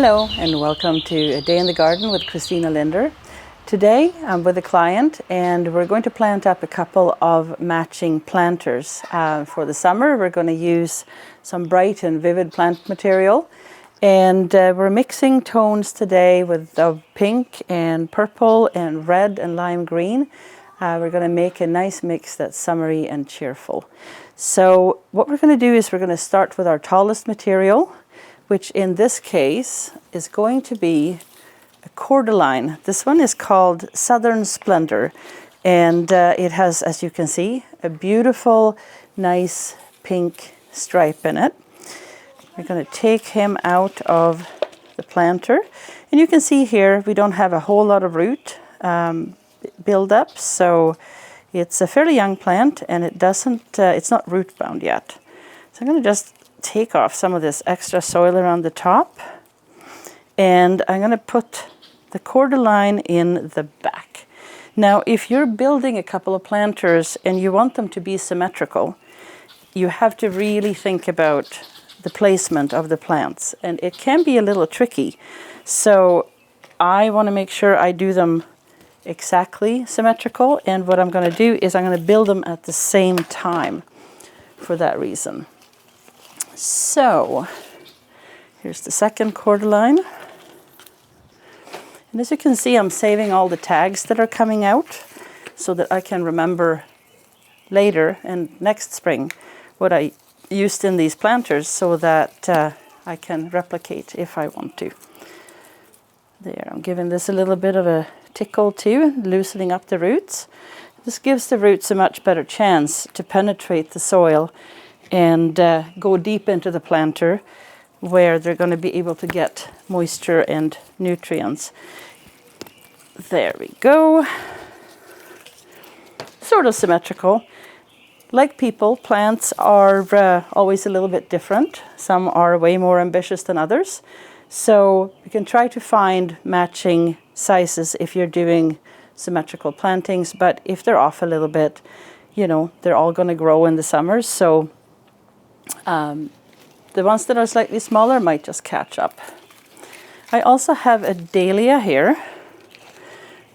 Hello and welcome to A Day in the Garden with Christina Linder. Today I'm with a client and we're going to plant up a couple of matching planters. For the summer we're going to use some bright and vivid plant material, and we're mixing tones today with pink and purple and red and lime green. We're going to make a nice mix that's summery and cheerful. So what we're going to do is we're going to start with our tallest material, which in this case is going to be a cordyline. This one is called Southern Splendor, and it has, as you can see, a beautiful, nice pink stripe in it. We're going to take him out of the planter, and you can see here we don't have a whole lot of root buildup, so it's a fairly young plant, and it's not root bound yet. So I'm going to just take off some of this extra soil around the top, and I'm going to put the cordyline in the back. Now if you're building a couple of planters and you want them to be symmetrical, you have to really think about the placement of the plants, and it can be a little tricky. So I want to make sure I do them exactly symmetrical, and what I'm going to do is I'm going to build them at the same time for that reason. So here's the second cordyline, and as you can see I'm saving all the tags that are coming out so that I can remember later and next spring what I used in these planters, so that I can replicate if I want to. There, I'm giving this a little bit of a tickle too, loosening up the roots. This gives the roots a much better chance to penetrate the soil and go deep into the planter, where they're going to be able to get moisture and nutrients. There we go. Sort of symmetrical. Like people, plants are always a little bit different. Some are way more ambitious than others. So you can try to find matching sizes if you're doing symmetrical plantings, but if they're off a little bit, you know, they're all going to grow in the summer. So the ones that are slightly smaller might just catch up. I also have a dahlia here.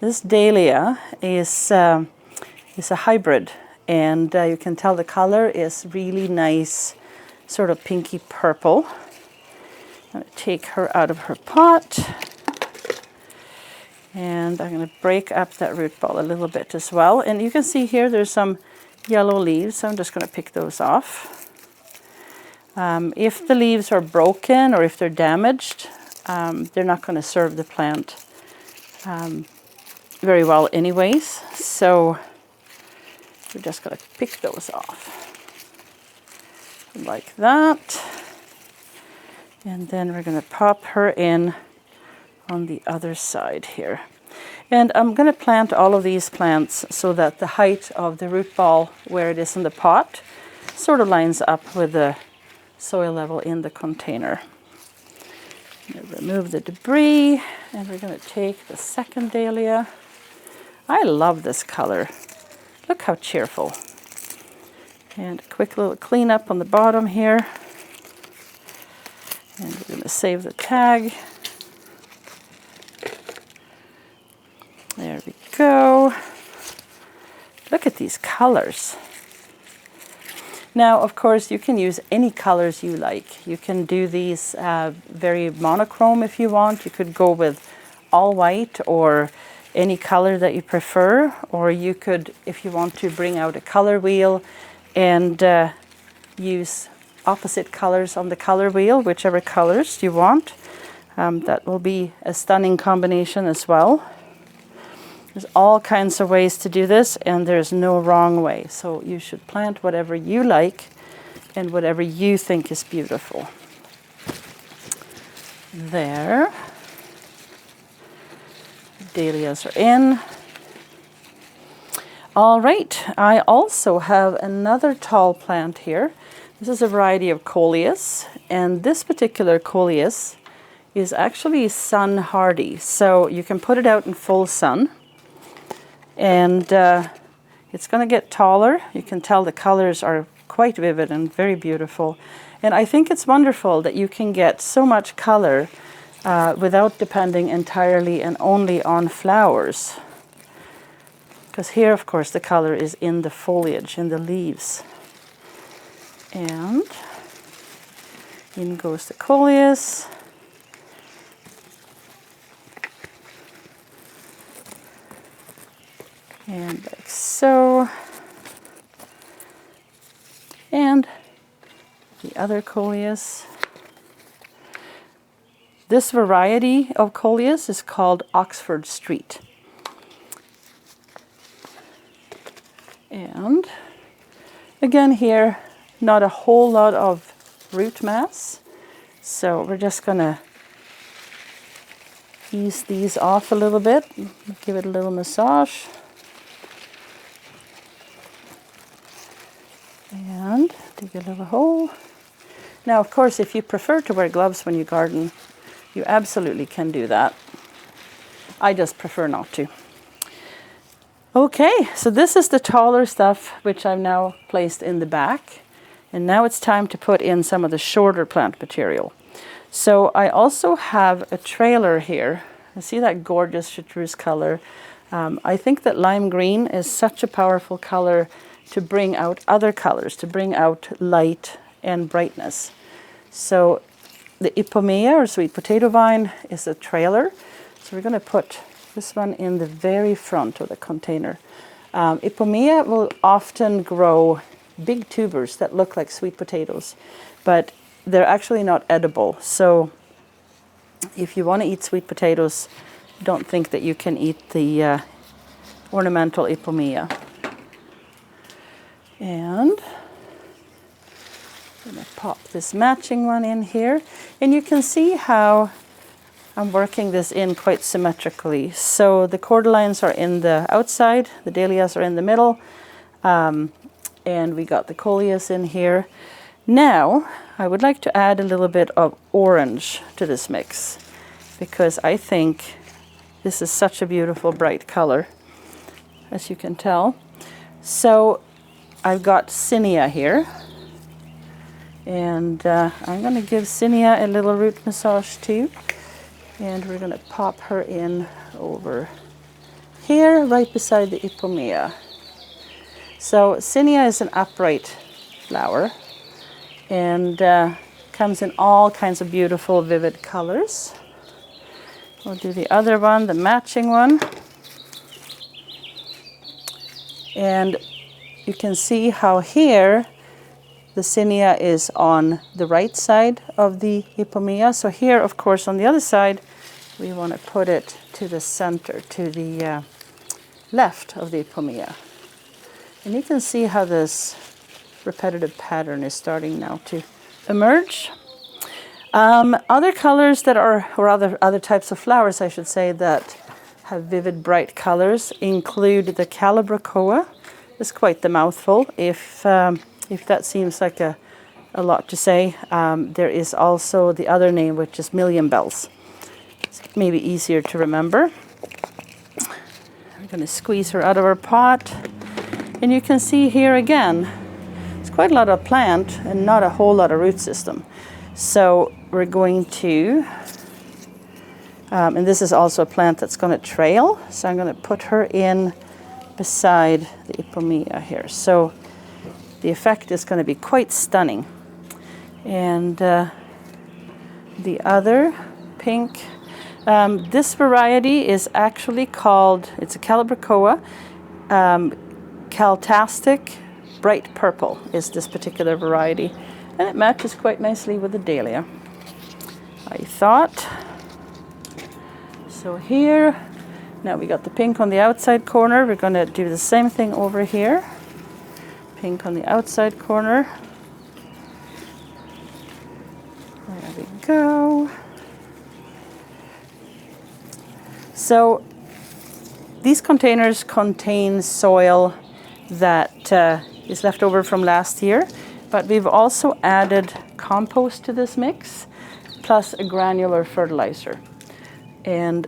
This dahlia is a hybrid, and you can tell the color is really nice, sort of pinky purple. I'm going to take her out of her pot, and I'm going to break up that root ball a little bit as well. And you can see here there's some yellow leaves, so I'm just going to pick those off. If the leaves are broken or if they're damaged, they're not going to serve the plant very well anyways. So we're just going to pick those off like that. And then we're going to pop her in on the other side here. And I'm going to plant all of these plants so that the height of the root ball where it is in the pot sort of lines up with the soil level in the container. Remove the debris, and we're going to take the second dahlia. I love this color. Look how cheerful. And a quick little cleanup on the bottom here. And we're going to save the tag. There we go. Look at these colors. Now, of course, you can use any colors you like. You can do these very monochrome if you want. You could go with all white or any color that you prefer. Or you could, if you want to, bring out a color wheel and use opposite colors on the color wheel, whichever colors you want. That will be a stunning combination as well. There's all kinds of ways to do this, and there's no wrong way. So you should plant whatever you like and whatever you think is beautiful. There. Dahlias are in. All right, I also have another tall plant here. This is a variety of coleus, and this particular coleus is actually sun hardy. So you can put it out in full sun, and it's going to get taller. You can tell the colors are quite vivid and very beautiful. And I think it's wonderful that you can get so much color without depending entirely and only on flowers. Because here, of course, the color is in the foliage, in the leaves. And in goes the coleus. And like so. And the other coleus. This variety of coleus is called Oxford Street. And again here, not a whole lot of root mass. So we're just going to ease these off a little bit, give it a little massage. And dig a little hole. Now, of course, if you prefer to wear gloves when you garden, you absolutely can do that. I just prefer not to. Okay, so this is the taller stuff which I've now placed in the back. And now it's time to put in some of the shorter plant material. So I also have a trailer here. You see that gorgeous chartreuse color? I think that lime green is such a powerful color to bring out other colors, to bring out light and brightness. So the Ipomea, or sweet potato vine, is a trailer. So we're going to put this one in the very front of the container. Ipomea will often grow big tubers that look like sweet potatoes, but they're actually not edible. So if you want to eat sweet potatoes, don't think that you can eat the ornamental Ipomea. And I'm going to pop this matching one in here. And you can see how I'm working this in quite symmetrically. So the cordylines are in the outside, the dahlias are in the middle, and we got the coleus in here. Now, I would like to add a little bit of orange to this mix, because I think this is such a beautiful bright color, as you can tell. So I've got Zinnia here, and I'm going to give Zinnia a little root massage too. And we're going to pop her in over here, right beside the Ipomea. So Zinnia is an upright flower, and comes in all kinds of beautiful, vivid colors. We'll do the other one, the matching one. And you can see how here the Zinnia is on the right side of the Ipomea. So here, of course, on the other side, we want to put it to the center, to the left of the Ipomea. And you can see how this repetitive pattern is starting now to emerge. Other colors that are, or other types of flowers, I should say, that have vivid, bright colors include the Calibrachoa. It's quite the mouthful. If that seems like a lot to say, there is also the other name, which is Million Bells. It's maybe easier to remember. We're going to squeeze her out of our pot. And you can see here again, it's quite a lot of plant and not a whole lot of root system. So we're going to, and this is also a plant that's going to trail. So I'm going to put her in beside the Ipomea here. So the effect is going to be quite stunning. And the other pink, this variety is actually called, it's a Calibrachoa, Caltastic Bright Purple is this particular variety. And it matches quite nicely with the dahlia, I thought. So here, now we got the pink on the outside corner. We're going to do the same thing over here. Pink on the outside corner. There we go. So these containers contain soil that is left over from last year, but we've also added compost to this mix, plus a granular fertilizer. And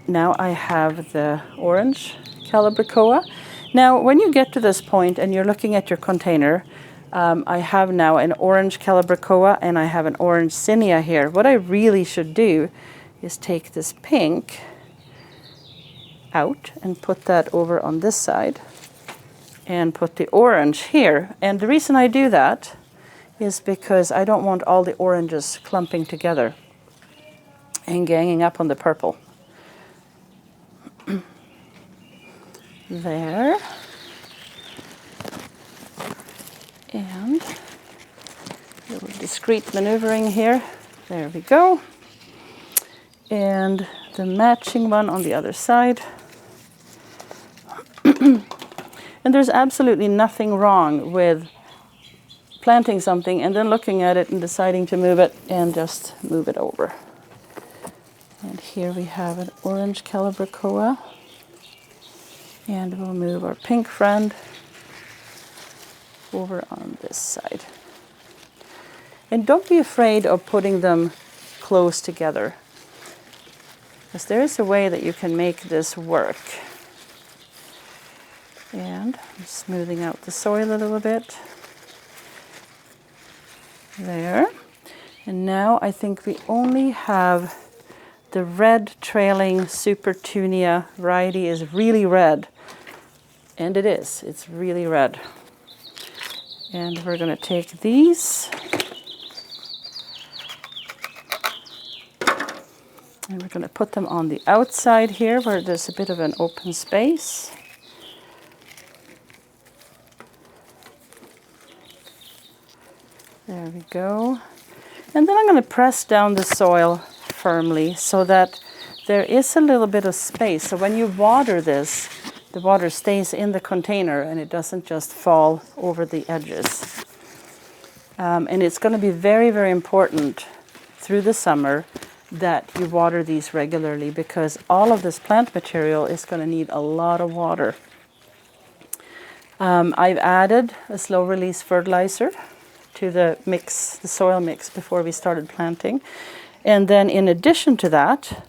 now I have the orange Calibrachoa. Now, when you get to this point and you're looking at your container, I have now an orange Calibrachoa and I have an orange Zinnia here. What I really should do is take this pink out and put that over on this side and put the orange here. And the reason I do that is because I don't want all the oranges clumping together and ganging up on the purple. There. And a little discreet maneuvering here. There we go. And the matching one on the other side. And there's absolutely nothing wrong with planting something and then looking at it and deciding to move it and just move it over. And here we have an orange calibrachoa. And we'll move our pink friend over on this side. And don't be afraid of putting them close together, because there is a way that you can make this work. And I'm smoothing out the soil a little bit. There. And now I think we only have the red trailing Super Tunia variety is really red. And it is. It's really red. And we're going to take these. And we're going to put them on the outside here where there's a bit of an open space. There we go. And then I'm going to press down the soil firmly so that there is a little bit of space. So when you water this, the water stays in the container and it doesn't just fall over the edges. And it's going to be very, very important through the summer that you water these regularly, because all of this plant material is going to need a lot of water. I've added a slow release fertilizer to the mix, the soil mix, before we started planting. And then in addition to that,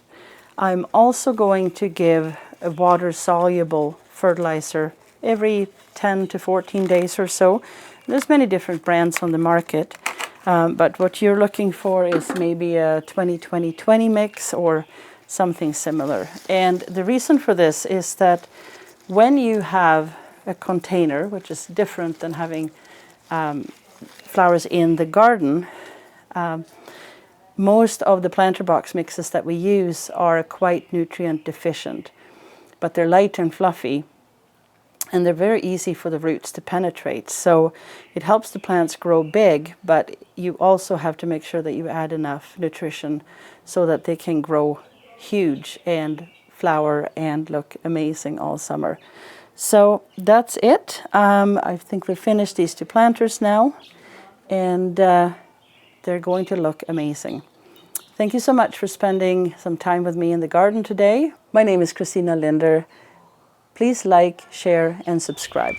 I'm also going to give a water-soluble fertilizer every 10 to 14 days or so. There's many different brands on the market, but what you're looking for is maybe a 20-20-20 mix or something similar. And the reason for this is that when you have a container, which is different than having flowers in the garden, most of the planter box mixes that we use are quite nutrient deficient, but they're light and fluffy, and they're very easy for the roots to penetrate. So it helps the plants grow big, but you also have to make sure that you add enough nutrition so that they can grow huge and flower and look amazing all summer. So that's it. I think we've finished these two planters now, and they're going to look amazing. Thank you so much for spending some time with me in the garden today. My name is Christina Linder. Please like, share, and subscribe.